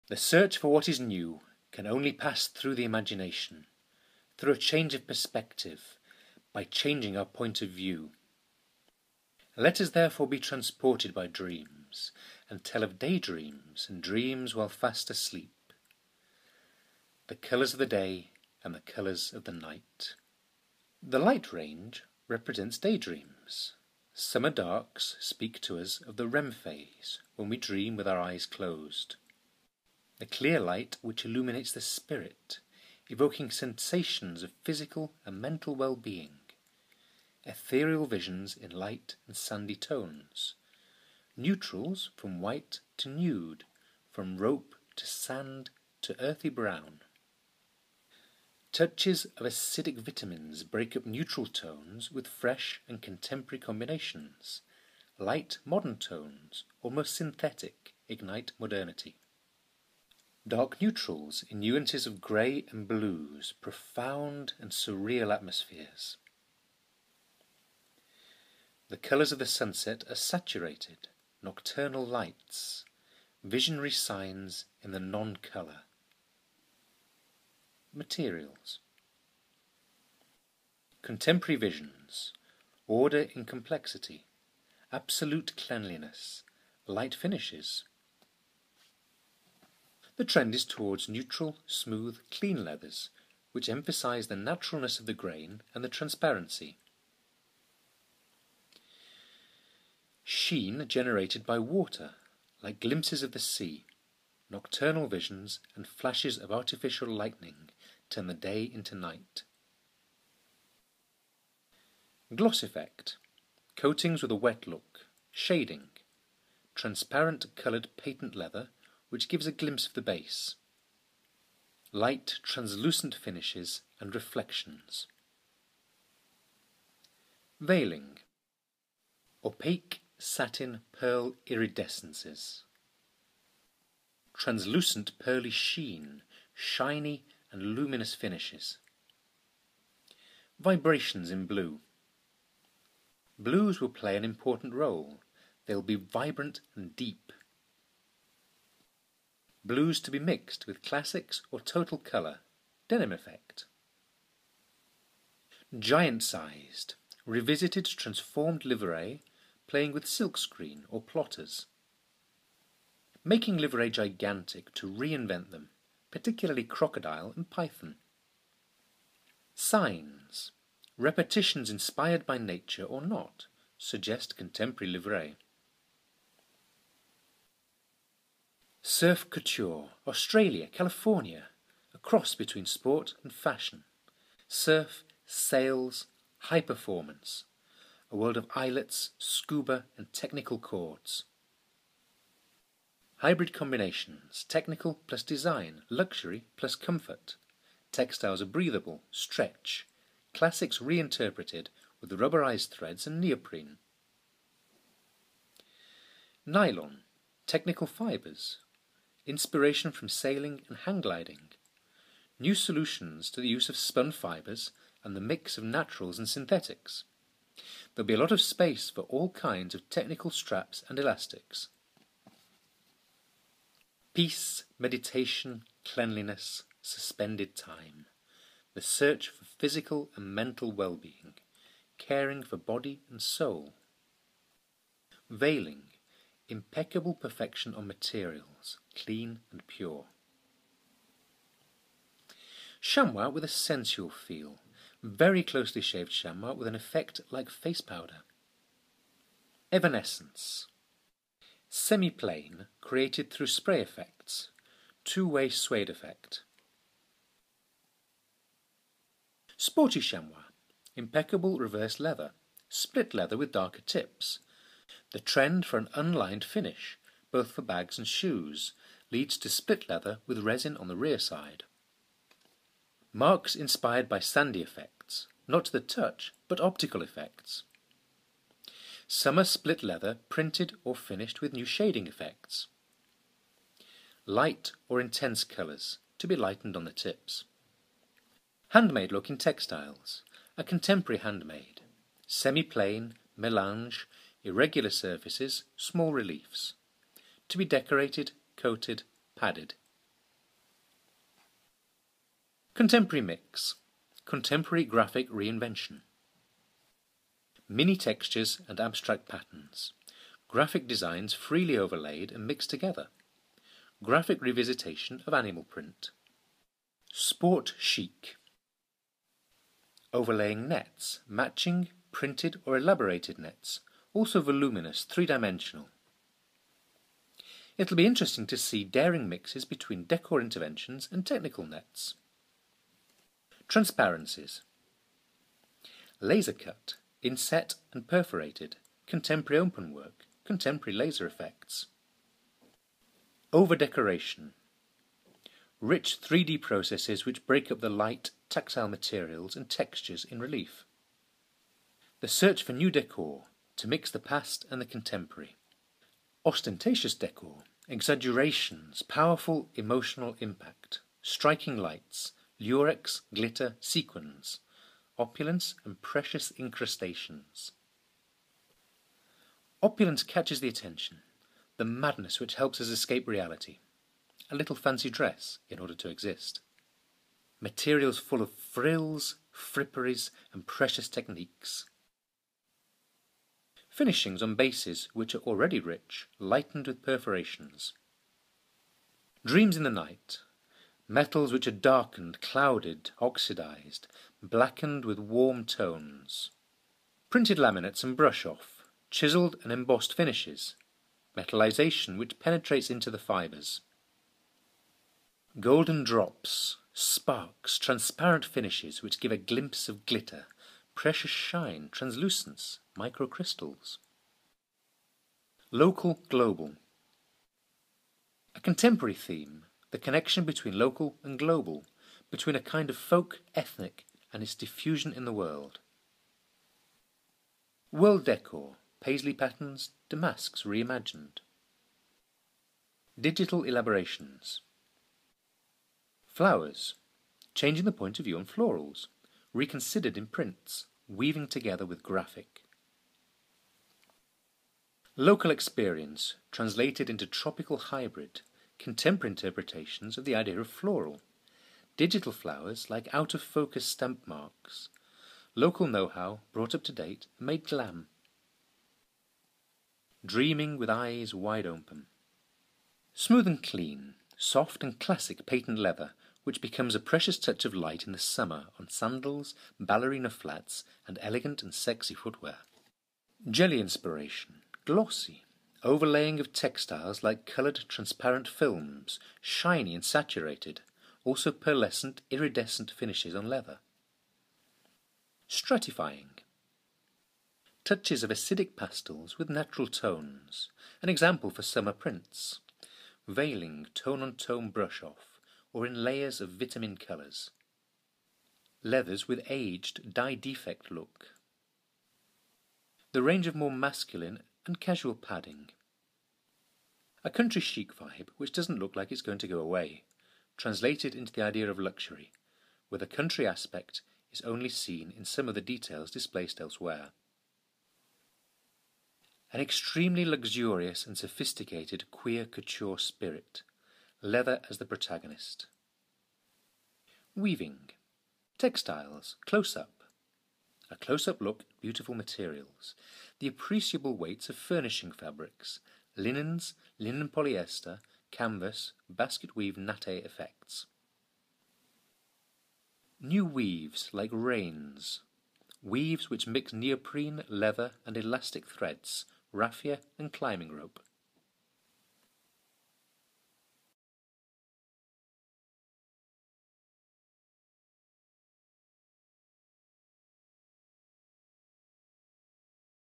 The search for what is new can only pass through the imagination, through a change of perspective, by changing our point of view. Let us therefore be transported by dreams, and tell of daydreams and dreams while fast asleep, the colours of the day and the colours of the night. The light range represents daydreams. Summer darks speak to us of the REM phase, when we dream with our eyes closed. The clear light which illuminates the spirit, evoking sensations of physical and mental well-being. Ethereal visions in light and sandy tones. Neutrals from white to nude, from rope to sand to earthy brown. Touches of acidic vitamins break up neutral tones with fresh and contemporary combinations. Light modern tones, almost synthetic, ignite modernity. Dark neutrals in nuances of grey and blues, profound and surreal atmospheres. The colours of the sunset are saturated, nocturnal lights, visionary signs in the non-colour. Materials. Contemporary visions, order in complexity, absolute cleanliness, light finishes. The trend is towards neutral, smooth, clean leathers, which emphasize the naturalness of the grain and the transparency. Sheen generated by water, like glimpses of the sea. Nocturnal visions and flashes of artificial lightning turn the day into night. Gloss effect. Coatings with a wet look. Shading. Transparent coloured patent leather, which gives a glimpse of the base. Light, translucent finishes and reflections. Veiling. Opaque satin pearl iridescences. Translucent pearly sheen, shiny and luminous finishes. Vibrations in blue. Blues will play an important role. They'll be vibrant and deep. Blues to be mixed with classics or total colour. Denim effect. Giant-sized, revisited transformed livree, playing with silkscreen or plotters. Making livree gigantic to reinvent them, particularly crocodile and python. Signs. Repetitions inspired by nature or not, suggest contemporary livree. Surf couture, Australia, California, a cross between sport and fashion. Surf, sails, high performance, a world of eyelets, scuba and technical chords. Hybrid combinations, technical plus design, luxury plus comfort. Textiles are breathable, stretch. Classics reinterpreted with rubberized threads and neoprene. Nylon, technical fibres. Inspiration from sailing and hang gliding. New solutions to the use of spun fibres and the mix of naturals and synthetics. There'll be a lot of space for all kinds of technical straps and elastics. Peace, meditation, cleanliness, suspended time. The search for physical and mental well-being, caring for body and soul. Veiling, impeccable perfection on materials, clean and pure. Chamois with a sensual feel, very closely shaved chamois with an effect like face powder. Evanescence. Semi-plain, created through spray effects, two-way suede effect. Sporty chamois, impeccable reverse leather, split leather with darker tips. The trend for an unlined finish, both for bags and shoes, leads to split leather with resin on the rear side. Marks inspired by sandy effects, not to the touch, but optical effects. Summer split leather printed or finished with new shading effects. Light or intense colours, to be lightened on the tips. Handmade look in textiles, a contemporary handmade. Semi-plain, melange, irregular surfaces, small reliefs. To be decorated, coated, padded. Contemporary mix, contemporary graphic reinvention. Mini textures and abstract patterns, graphic designs freely overlaid and mixed together. Graphic revisitation of animal print. Sport chic. Overlaying nets, matching, printed or elaborated nets, also voluminous, three-dimensional. It'll be interesting to see daring mixes between decor interventions and technical nets. Transparencies. Laser cut, inset and perforated, contemporary open work, contemporary laser effects. Over-decoration. Rich 3D processes which break up the light, tactile materials and textures in relief. The search for new decor to mix the past and the contemporary. Ostentatious decor, exaggerations, powerful emotional impact, striking lights, lurex, glitter, sequins, opulence and precious incrustations. Opulence catches the attention, the madness which helps us escape reality. A little fancy dress in order to exist. Materials full of frills, fripperies and precious techniques. Finishings on bases which are already rich, lightened with perforations. Dreams in the night. Metals which are darkened, clouded, oxidized, blackened with warm tones. Printed laminates and brush-off, chiseled and embossed finishes. Metallization which penetrates into the fibers. Golden drops, sparks, transparent finishes which give a glimpse of glitter, precious shine, translucence, microcrystals. Local, global. A contemporary theme, the connection between local and global, between a kind of folk ethnic and its diffusion in the world. World decor, paisley patterns, damasks reimagined. Digital elaborations. Flowers, changing the point of view on florals, reconsidered in prints, weaving together with graphic. Local experience, translated into tropical hybrid, contemporary interpretations of the idea of floral. Digital flowers like out-of-focus stamp marks. Local know-how brought up to date and made glam. Dreaming with eyes wide open. Smooth and clean, soft and classic patent leather, which becomes a precious touch of light in the summer on sandals, ballerina flats, and elegant and sexy footwear. Jelly inspiration, glossy, overlaying of textiles like coloured transparent films, shiny and saturated, also pearlescent, iridescent finishes on leather. Stratifying. Touches of acidic pastels with natural tones, an example for summer prints. Veiling, tone-on-tone brush-off, or in layers of vitamin colours. Leathers with aged, dye-defect look. The range of more masculine and casual padding. A country chic vibe which doesn't look like it's going to go away, translated into the idea of luxury, where the country aspect is only seen in some of the details displaced elsewhere. An extremely luxurious and sophisticated queer couture spirit, leather as the protagonist. Weaving. Textiles, close-up. A close-up look at beautiful materials. The appreciable weights of furnishing fabrics, linens, linen polyester, canvas, basket weave natte effects. New weaves like reins. Weaves which mix neoprene, leather and elastic threads, raffia and climbing rope.